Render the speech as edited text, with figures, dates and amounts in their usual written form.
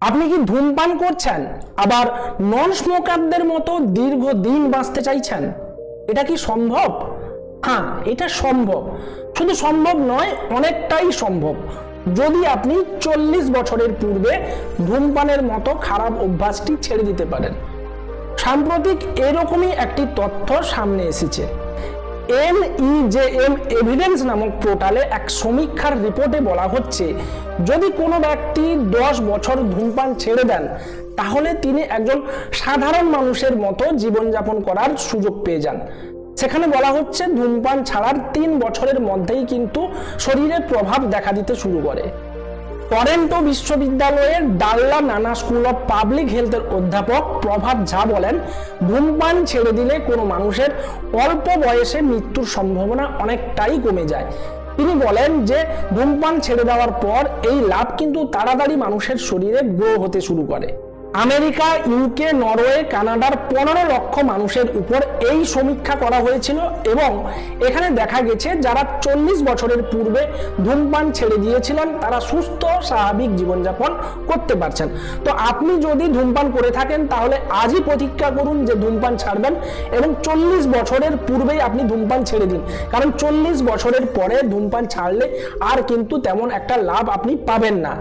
আপনি কি ধূমপান করছেন আবার নন স্মোকারদের মতো দীর্ঘদিন বাঁচতে চাইছেন? এটা কি সম্ভব? হ্যাঁ, এটা সম্ভব। শুধু সম্ভব নয়, অনেকটাই সম্ভব, যদি আপনি 40 বছরের পূর্বে ধূমপানের মতো খারাপ অভ্যাসটি ছেড়ে দিতে পারেন। সাম্প্রতিক এরকমই একটি তথ্য সামনে এসেছে। NEJM এভিডেন্স নামক পোর্টালে এক সমীক্ষার রিপোর্টে বলা হচ্ছে, যদি কোনো ব্যক্তি 10 বছর ধূমপান ছেড়ে দেন তাহলে তিনি একজন সাধারণ মানুষের মতো জীবনযাপন করার সুযোগ পেয়ে যান। সেখানে বলা হচ্ছে ধূমপান ছাড়ার 3 বছরের মধ্যেই কিন্তু শরীরে প্রভাব দেখা দিতে শুরু করে। টরন্টো বিশ্ববিদ্যালয়ের ডাল্লা নানা স্কুল অফ পাবলিক হেলথের অধ্যাপক প্রভাত ঝা বলেন, ধূমপান ছেড়ে দিলে কোনো মানুষের অল্প বয়সে মৃত্যুর সম্ভাবনা অনেকটাই কমে যায়। তিনি বলেন যে ধূমপান ছেড়ে দেওয়ার পর এই লাভ কিন্তু তাড়াতাড়ি মানুষের শরীরে গ্রো হতে শুরু করে। আমেরিকা, ইউকে, নরওয়ে, কানাডার 15 লক্ষ মানুষের উপর এই সমীক্ষা করা হয়েছিল এবং এখানে দেখা গেছে যারা 40 বছরের পূর্বে ধূমপান ছেড়ে দিয়েছিলেন তারা সুস্থ স্বাভাবিক জীবনযাপন করতে পারছেন। তো আপনি যদি ধূমপান করে থাকেন তাহলে আজই প্রতিজ্ঞা করুন যে ধূমপান ছাড়বেন এবং 40 বছরের পূর্বেই আপনি ধূমপান ছেড়ে দিন, কারণ 40 বছরের পরে ধূমপান ছাড়লে আর কিন্তু তেমন একটা লাভ আপনি পাবেন না।